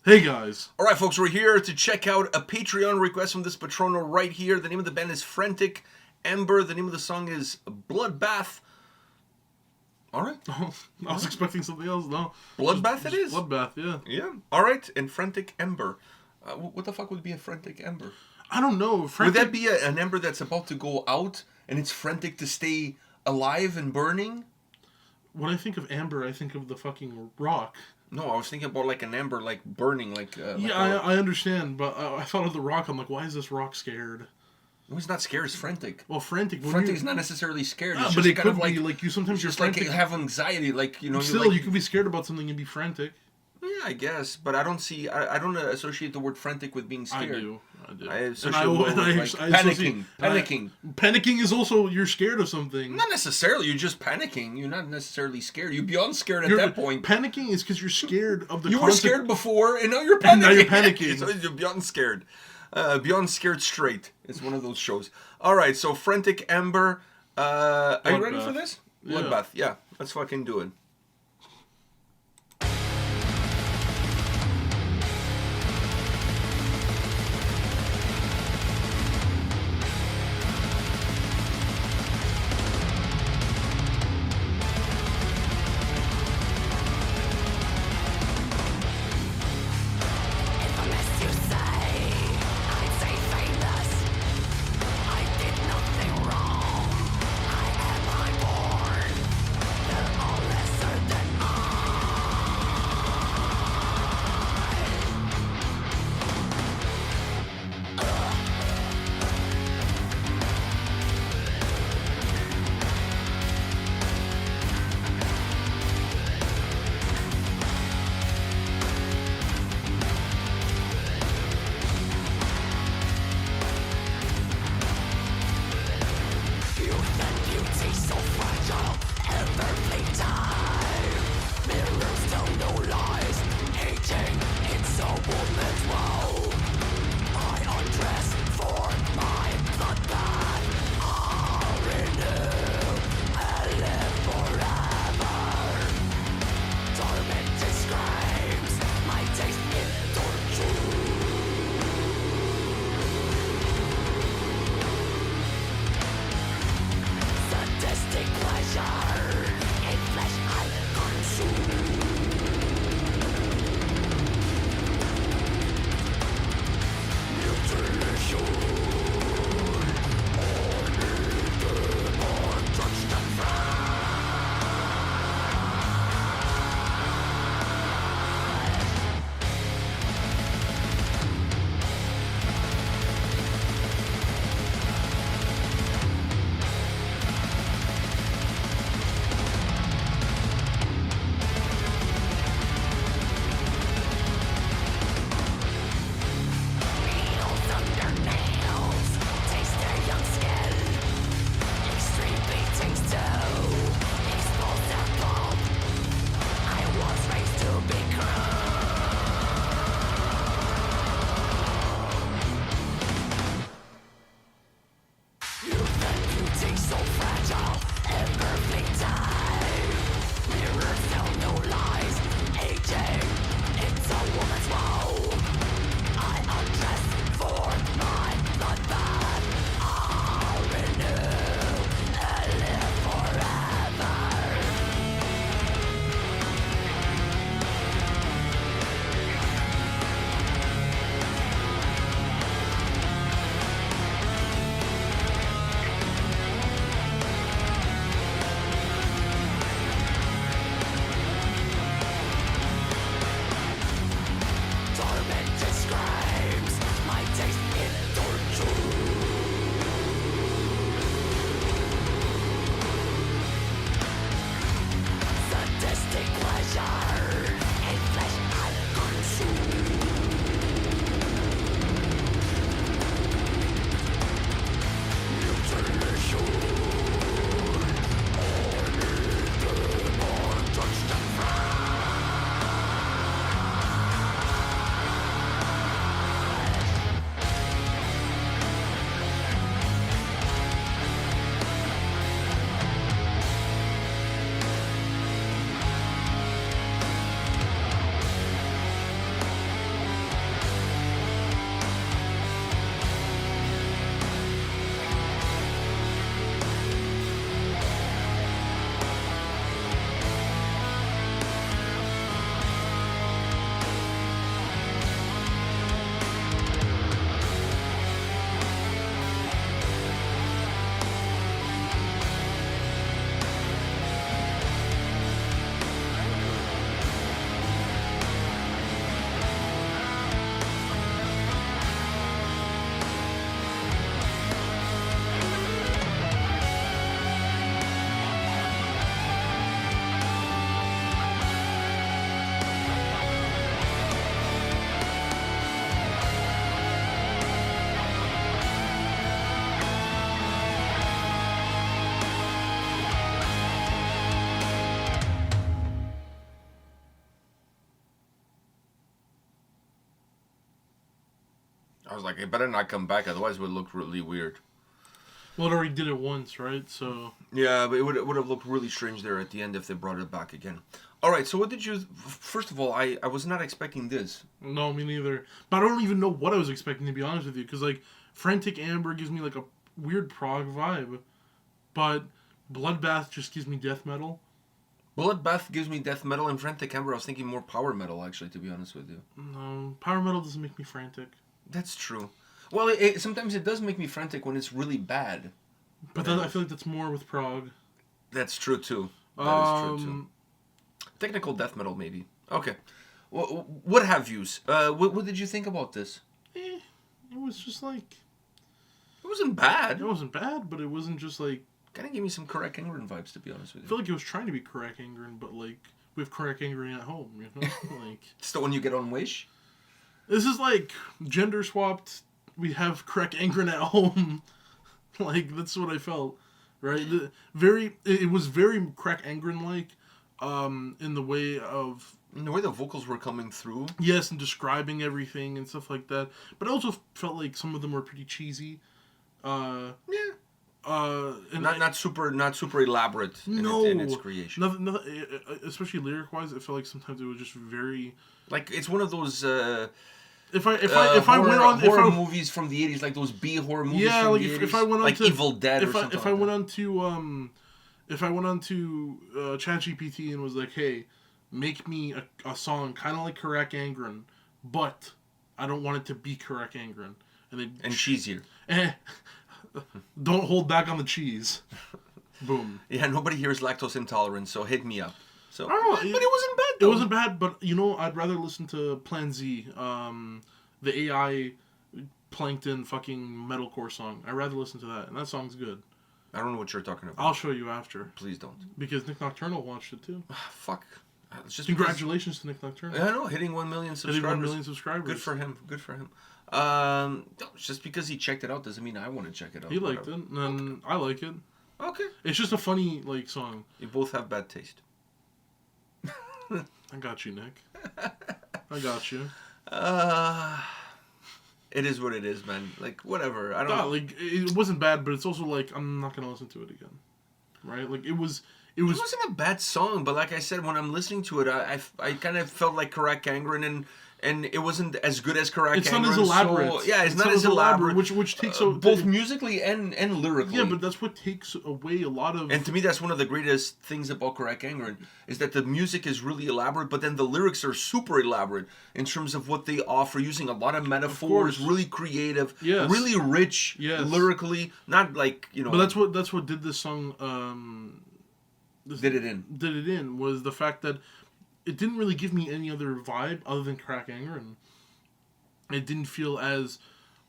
Hey guys. Alright folks, we're here to check out a Patreon request from this patrono right here. The name of the band is Frantic. Ember, the name of the song is Bloodbath. Alright. I was expecting something else, no. Bloodbath it is? Bloodbath, yeah. Yeah. Alright, and Frantic Ember. What the fuck would be a Frantic Ember? I don't know. Would that be an ember that's about to go out and it's frantic to stay alive and burning? When I think of amber, I think of the fucking rock. No, I was thinking about like an ember, like burning, I understand, but I thought of the rock. I'm like, why is this rock scared? No, he's not scared. He's frantic. Well, frantic. Frantic's not necessarily scared. Yeah, It's but just it kind could of be like you sometimes just you're like frantic. have anxiety, like Still, you could be scared about something and be frantic. Yeah, I guess, but I don't see. I don't associate the word frantic with being scared. I do. I associate panicking. Panicking. Panicking is also you're scared of something. Not necessarily. You're just panicking. You're not necessarily scared. You're beyond scared at that point. Panicking is because you're scared of the. You were scared before, and now you're panicking. And now you're panicking. So you're beyond scared. Beyond Scared Straight. It's one of those shows. All right, so Frantic Ember. Are you ready for this? Yeah. Bloodbath. Yeah, let's fucking do it. Sadistic I was like, it better not come back, otherwise it would look really weird. Well, it already did it once, right? So Yeah, but it would have looked really strange there at the end if they brought it back again. All right, so what did you... First of all, I was not expecting this. no, me neither. But I don't even know what I was expecting, to be honest with you, because like Frantic Amber gives me like a weird prog vibe, but Bloodbath just gives me death metal. Bloodbath gives me death metal, and Frantic Amber I was thinking more power metal, actually, to be honest with you. No, power metal doesn't make me frantic. That's true. Well, sometimes it does make me frantic when it's really bad. But I feel like that's more with prog. That's true, too. That is true, too. Technical death metal, maybe. Okay. What have yous? What did you think about this? It was just like... It wasn't bad. It wasn't bad, but it wasn't just like... Kind of gave me some Correct Angren vibes, to be honest with you. I feel like it was trying to be Correct Angren, but like with Correct Angren at home, you know? Like it's the one you get on Wish? This is like gender swapped, we have Correct Angren at home. Like, that's what I felt. Right? It was very Correct Angren-like, in the way of... In the way the vocals were coming through. Yes, and describing everything and stuff like that. But I also felt like some of them were pretty cheesy. Yeah. And not super elaborate in its creation. Nothing, especially lyric-wise, I felt like sometimes it was just very... Like, it's one of those... If I went on horror movies from the 80s, like those B horror movies from the 80s, if I went on like to Evil Dead or something. If I went on to ChatGPT and was like, hey, make me a song kind of like Correct Angren, but I don't want it to be Correct Angren, and cheesier. Don't hold back on the cheese. Boom. Yeah, nobody here is lactose intolerant, so hit me up. So, I don't know, but it wasn't bad, though. It wasn't bad, but, you know, I'd rather listen to Plan Z, the AI Plankton fucking metalcore song. I'd rather listen to that, and that song's good. I don't know what you're talking about. I'll show you after. Please don't. Because Nick Nocturnal watched it, too. Fuck. It's just Congratulations to Nick Nocturnal. I know, hitting 1 million subscribers. Hitting 1 million subscribers. Good for him. Good for him. Just because he checked it out doesn't mean I want to check it out. He liked it, and I like it. Okay. It's just a funny, like, song. You both have bad taste. I got you, Nick. I got you. It is what it is, man. Like, whatever. I don't know. Like, it wasn't bad, but it's also like, I'm not going to listen to it again. Right? Like, it wasn't a bad song, but like I said, when I'm listening to it, I kind of felt like Correct Angren, and it wasn't as good as Correct Angren. It's not as elaborate. So, yeah, it's not as elaborate. Which takes both musically and lyrically. Yeah, but that's what takes away a lot of... And to me, that's one of the greatest things about Correct Angren, is that the music is really elaborate, but then the lyrics are super elaborate in terms of what they offer, using a lot of metaphors, really creative, really rich lyrically, not like, you know... But that's what did this song... Did it in was the fact that it didn't really give me any other vibe other than Correct Angren. It didn't feel as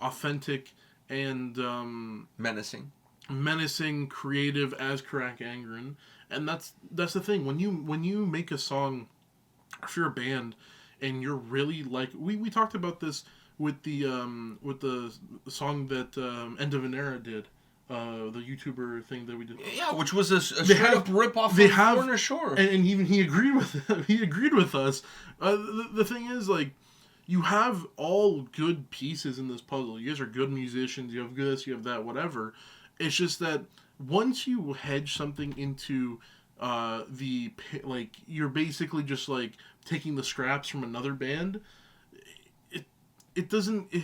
authentic and menacing, creative as Correct Angren, and that's the thing. When you make a song, if you're a band and you're really like we talked about this with the song that End of an Era did. The YouTuber thing that we did. Yeah, which was a straight up rip off of Corner Shore. And even he agreed with us. The thing is, like, you have all good pieces in this puzzle. You guys are good musicians. You have this, you have that, whatever. It's just that once you hedge something into you're basically just like taking the scraps from another band. It doesn't.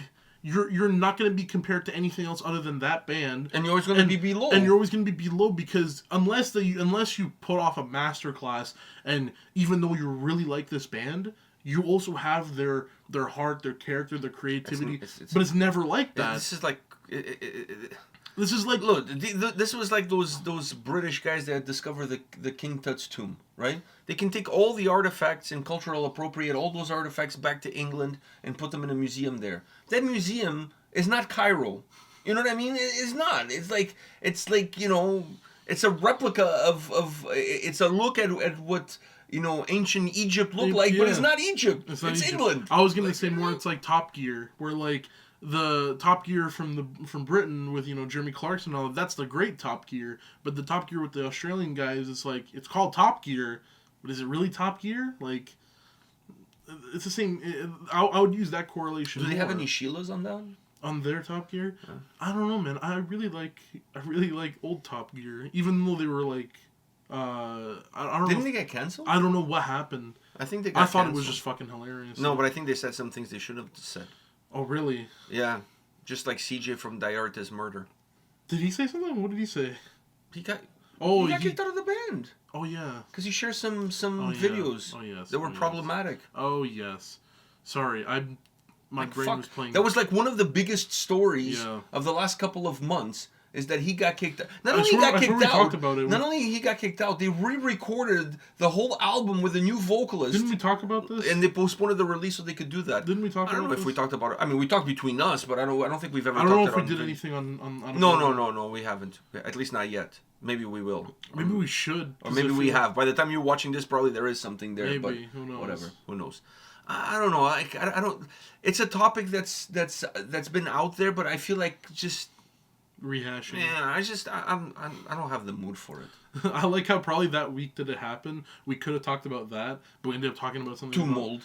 You're not going to be compared to anything else other than that band, and you're always going to be below. And you're always going to be below because unless you put off a masterclass, and even though you really like this band, you also have their heart, their character, their creativity. But it's never like that. This is like. This is like look. This was like those British guys that discovered the King Tut's tomb, right? They can take all the artifacts and cultural appropriate all those artifacts back to England and put them in a museum there. That museum is not Cairo. You know what I mean? It's not. It's like you know. It's a replica of. It's a look at what. You know, ancient Egypt looked like, but it's not Egypt. It's England. I was gonna say more. It's like Top Gear, where like the Top Gear from Britain with Jeremy Clarkson and all that's the great Top Gear. But the Top Gear with the Australian guys, it's called Top Gear, but is it really Top Gear? Like, it's the same. I would use that correlation. Do they have any Sheilas on that? On their Top Gear, I don't know, man. I really like old Top Gear, even though they were like, I don't know. Didn't they get canceled? I don't know what happened. I think they got I thought canceled. It was just fucking hilarious. No, but I think they said some things they should have said. Oh, really? Yeah, just like CJ from Diarta's murder. Did he say something? What did he say? He got kicked out of the band. Oh yeah. Because he shared some videos that were problematic. Oh yes. Sorry, my brain was playing. That was like one of the biggest stories of the last couple of months. Is that he got kicked out? Not only he got kicked out, they re-recorded the whole album with a new vocalist. Didn't we talk about this? And they postponed the release so they could do that. Didn't we talk about this? I don't know if we talked about it. I mean, we talked between us, but I don't think we've ever. I don't know if we did anything on. No, we haven't. At least not yet. Maybe we will. Maybe we should. Or maybe we have. By the time you're watching this, probably there is something there. Maybe. But Who knows? Whatever. Who knows? I don't know. I don't. It's a topic that's been out there, but I feel like just. Rehashing. Yeah, I don't have the mood for it. I like how probably that week that it happened, we could have talked about that, but we ended up talking about something. Mold.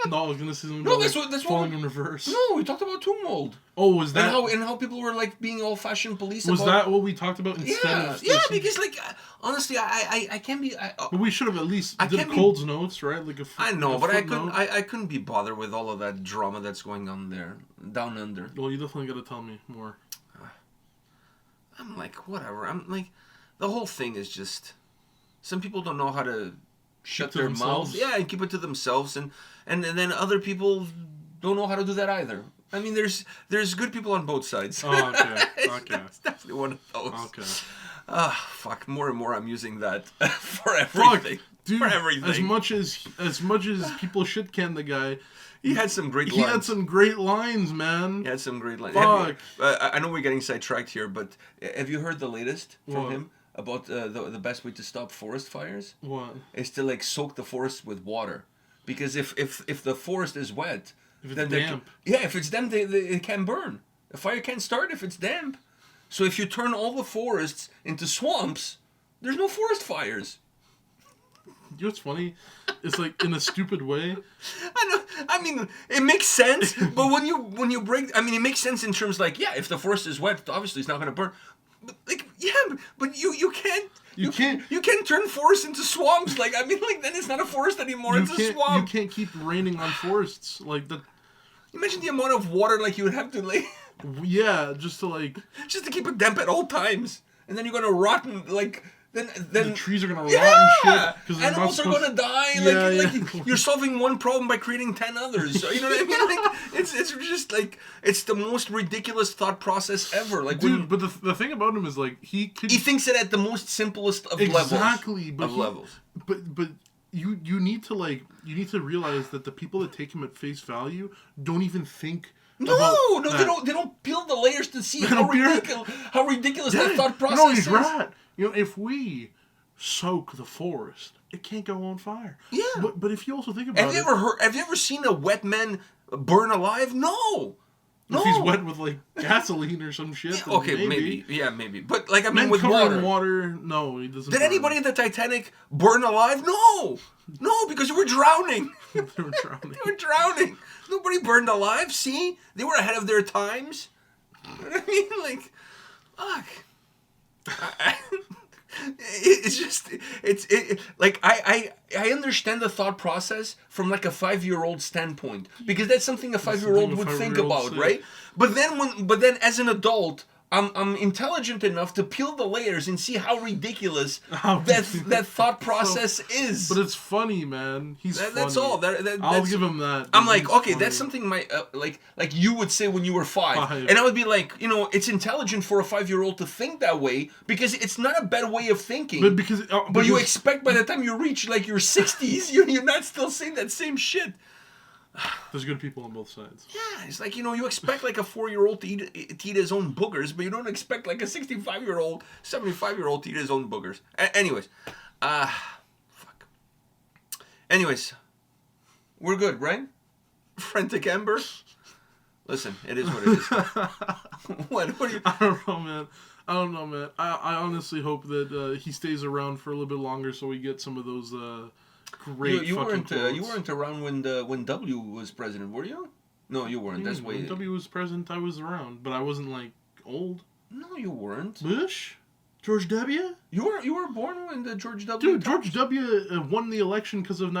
No, I was gonna say something about that's falling in reverse. No, we talked about tomb mold. Oh, was that and how people were like being old-fashioned police? Was that what we talked about instead of? Yeah, because like honestly, I can't be. But we should have at least did Cold's notes, right? Like I know, but I couldn't be bothered with all of that drama that's going on there down under. Well, you definitely got to tell me more. I'm like whatever. I'm like the whole thing is just some people don't know how to shut their mouths. Yeah, and keep it to themselves, and then other people don't know how to do that either. I mean, there's good people on both sides. Oh, okay. Okay. That's definitely one of those. Okay. Fuck. More and more I'm using that for everything. Fuck, dude, for everything. As much as people shit can the guy, he had some great lines. He had some great lines, man. He had some great lines. Fuck. I know we're getting sidetracked here, but have you heard the latest from What? him? About the best way to stop forest fires? What? Is to like soak the forest with water, because if the forest is wet, if it's damp. If it's damp, it can burn. A fire can't start if it's damp. So if you turn all the forests into swamps, there's no forest fires. You know what's funny? It's like in a stupid way. I know. I mean, it makes sense, but when you break, I mean, it makes sense in terms like if the forest is wet, obviously it's not going to burn. But like but you can't. You can't turn forests into swamps. Like I mean, like then it's not a forest anymore. It's a swamp. You can't keep raining on forests like that. Imagine the amount of water like you would have to like. Yeah, just to keep it damp at all times, and then you're gonna rot and like. Then the trees are gonna rot and shit. Animals are gonna die. Like you're solving one problem by creating 10 others. So, you know what I mean? Like it's just like it's the most ridiculous thought process ever. Like, dude, but the thing about him is like he thinks it at the most simplest of exactly, levels. But you need to realize that the people that take him at face value don't even think. No, they don't peel the layers to see how ridiculous that thought process no, he's is. Right. You know, if we soak the forest, it can't go on fire. Yeah. But if you also think about have you ever seen a wet man burn alive? No. If he's wet with like gasoline or some shit. Yeah, okay, maybe. Yeah, maybe. But like I mean, Men with water, no, he doesn't. Did anybody in the Titanic burn alive? No, because they were drowning. They were drowning. Nobody burned alive. See, they were ahead of their times. I mean, like, fuck. I understand the thought process from like a 5-year-old standpoint, because that's something a 5-year-old would think about, right? But then as an adult, I'm intelligent enough to peel the layers and see how ridiculous that thought process is. But it's funny, man. He's funny. That's all. I'll give him that. I'm like, okay, funny. That's something like you would say when you were 5. And I would be like, it's intelligent for a 5-year-old to think that way, because it's not a bad way of thinking. But you expect by the time you reach like your 60s, you're not still saying that same shit. There's good people on both sides. Yeah, it's like, you expect like a 4-year-old to eat his own boogers, but you don't expect like a 65-year-old, 75-year-old to eat his own boogers. Anyways, fuck. Anyways, we're good, right? Frantic Ember? Listen, it is what it is. What are you... I don't know, man. I honestly hope that he stays around for a little bit longer so we get some of those... great you weren't around when W was president, were you? No, you weren't. That's When way. W was present, I was around, but I wasn't like old. No, you weren't. Bush? George W? You were born when the George W. Dude, George W. Won the election because of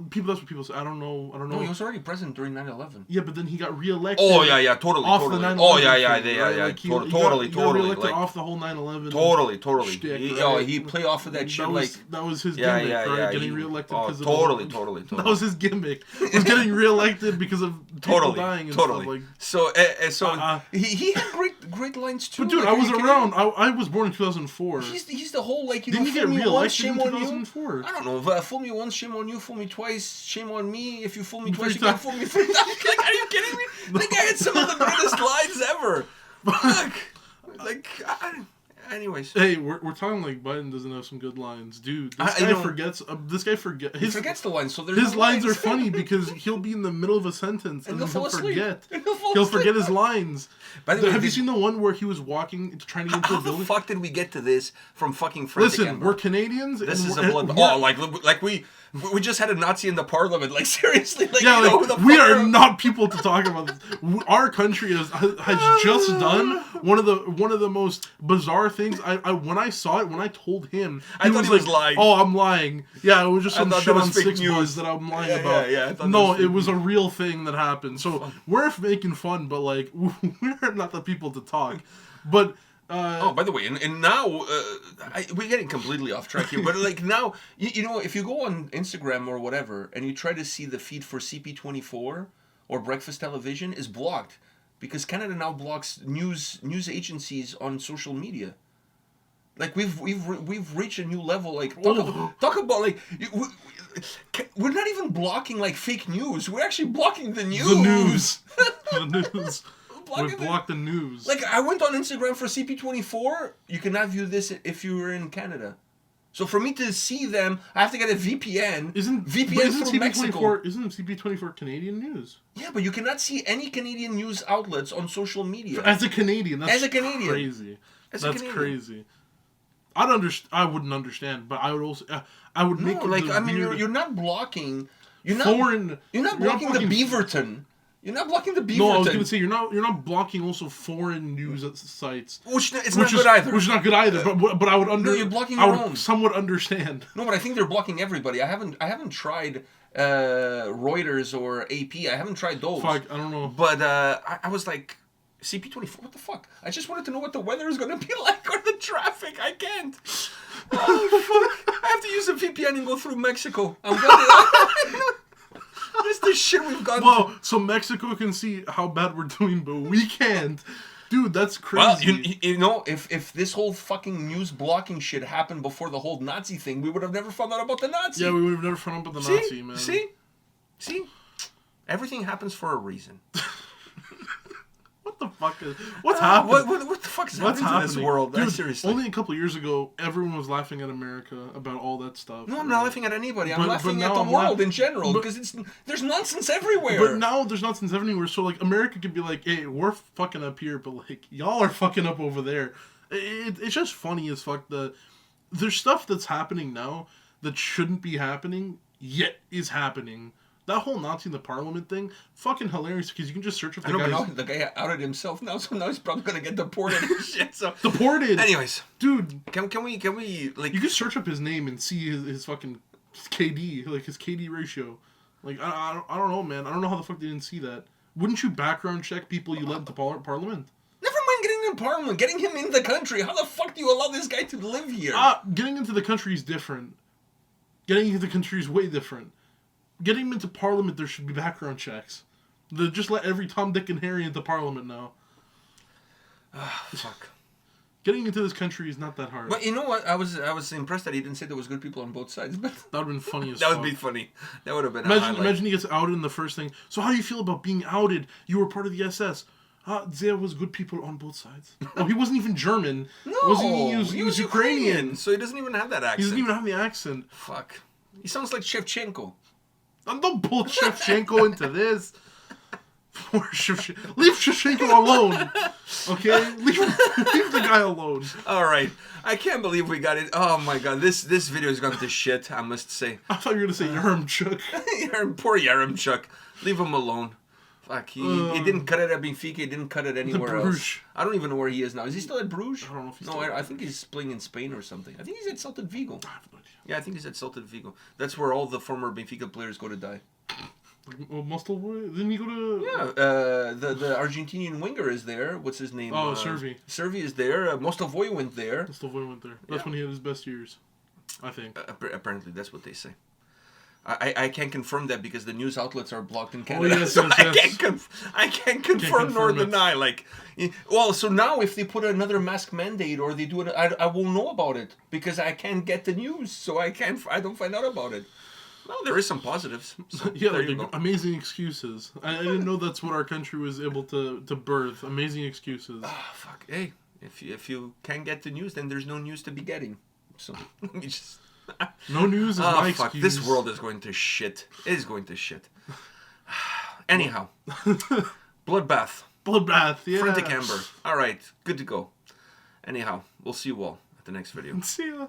people. That's what people say. I don't know. No, he was already president during 9/11. Yeah, but then he got reelected. Oh yeah, totally, off totally. The 9/11 oh yeah, thing, yeah, right? yeah, Like he totally. got reelected off the whole 9/11. Totally. Shtick, Oh, right? he play off of that shit That was his yeah, gimmick, right? yeah. Getting reelected because of totally. That was his gimmick. Was getting reelected because of people dying and stuff like. So he had great lines too. But dude, like, I was around. I was born in 2004. He's the whole like Didn't you get fool me once, reelected shame in on you. 2004? I don't know. Fool me once, shame on you. Fool me twice, shame on me. If you fool me twice, you Three can fool me 3 times. Like, are you kidding me? That guy had some of the greatest lines ever. Fuck. Anyways. Hey, we're talking like Biden doesn't have some good lines, dude. This guy forgets. He forgets the lines, so there's his no lines are funny because he'll be in the middle of a sentence and then he'll forget. He'll He'll forget his lines. By the way, have you seen the one where he was walking, trying to get into a How the building? fuck did we get to this from fucking Frantic? Listen, we're Canadians. This and is a we're- blood. we're- Oh, like we just had a Nazi in the parliament. Like seriously, like Yeah, you know like, who the we fuck are not people to talk about this. Our country has just done one of the most bizarre things. When I saw it, when I told him, I thought he was lying. Oh, I'm lying. Yeah, it was just some thought shit that was on fake Six news. Buzz that I'm lying Yeah, about. yeah, I thought no, that was fake it was a real thing that happened. So we're making fun, but like we're not the people to talk. But. Oh, by the way, and now we're getting completely off track here, but like now, you know, if you go on Instagram or whatever and you try to see the feed for CP24 or Breakfast Television is blocked because Canada now blocks news agencies on social media. Like we've reached a new level. Like talk about like we're not even blocking like fake news. We're actually blocking the news. The news. The news. We blocked the news. Like, I went on Instagram for CP24. You cannot view this if you were in Canada. So for me to see them, I have to get a VPN. Isn't through Mexico? Isn't CP24 Canadian news? Yeah, but you cannot see any Canadian news outlets on social media. As a Canadian, that's As a Canadian. crazy. As a That's Canadian. crazy. I wouldn't understand, but I would also. I would make. No, like the I mean, weird you're not blocking. You're not foreign. You're not blocking the Beaverton. You're not blocking the Beaverton. No, I was gonna say you're not blocking also foreign news sites. Which it's not good either. Which is not good either. But I would No, you're blocking I your would own. somewhat understand. No, but I think they're blocking everybody. I haven't tried Reuters or AP. I haven't tried those. Fuck, I don't know. But I was like, CP24, what the fuck? I just wanted to know what the weather is going to be like or the traffic. I can't. Oh, fuck. I have to use a VPN and go through Mexico. I'm going This is the shit we've gone Well, so Mexico can see how bad we're doing, but we can't. Dude, that's crazy. Well, you know, if this whole fucking news blocking shit happened before the whole Nazi thing, we would have never found out about the Nazi. Yeah, we would have never found out about the Nazi, man. See? Everything happens for a reason. What the fuck is... What's happening? What the fuck is happening in this world? Dude, Seriously. only a couple years ago, everyone was laughing at America about all that stuff. No, I'm not laughing at anybody. I'm But laughing now at the I'm world in general because there's nonsense everywhere. But now there's nonsense everywhere, so like America could be like, hey, we're fucking up here, but like y'all are fucking up over there. It's just funny as fuck. There's stuff that's happening now that shouldn't be happening, yet is happening. That whole Nazi in the Parliament thing, fucking hilarious because you can just search up the guy. The guy outed himself now, so now he's probably gonna get deported and shit. So deported. Anyways, dude, can we like? You can search up his name and see his fucking KD, like his KD ratio. Like I don't know, man. I don't know how the fuck they didn't see that. Wouldn't you background check people you let into Parliament? Never mind getting in Parliament, getting him in the country. How the fuck do you allow this guy to live here? Getting into the country is different. Getting into the country is way different. Getting him into Parliament, there should be background checks. They just let every Tom, Dick, and Harry into Parliament now. Fuck. Getting into this country is not that hard. But you know what? I was impressed that he didn't say there was good people on both sides. But that would have been funny as that fuck. would be funny. That would have been. Imagine he gets outed in the first thing. So how do you feel about being outed? You were part of the SS. There was good people on both sides. Oh, he wasn't even German. No, he was Ukrainian. So he doesn't even have that accent. He doesn't even have the accent. Fuck. He sounds like Shevchenko. Don't pull Shevchenko into this. Poor Shevchenko. Leave Shevchenko alone. Okay? Leave the guy alone. All right. I can't believe we got it. Oh my god. This video has gone to shit, I must say. I thought you were going to say Yaremchuk. Poor Yaremchuk. Leave him alone. Fuck, he didn't cut it at Benfica. He didn't cut it anywhere else. Bruges. I don't even know where he is now. Is he still at Bruges? I don't know if he's No, still I think he's playing in Spain or something. I think he's at Celta Vigo. I have no idea. Yeah, I think he's at Celta Vigo. That's where all the former Benfica players go to die. Well, didn't he go to... Yeah, the Argentinian winger is there. What's his name? Oh, Servi. Servi is there. Mostovoy went there. Mostovoy went there. That's when he had his best years, I think. Apparently, that's what they say. I can't confirm that because the news outlets are blocked in Canada. Oh, yes, so yes. I can't confirm nor confirm it. deny. Like, well, so now if they put another mask mandate or they do it, I won't know about it because I can't get the news. So I don't find out about it. Well, there is some positives. So Yeah, there you like go. amazing excuses. I didn't know that's what our country was able to birth. Amazing excuses. Ah, fuck. Hey, if you can't get the news, then there's no news to be getting. So let me just. No news is my fuck. excuse. This world is going to shit. It is going to shit. Anyhow, Bloodbath. Bloodbath, yeah. Frantic Amber. All right, good to go. Anyhow, we'll see you all at the next video. See ya.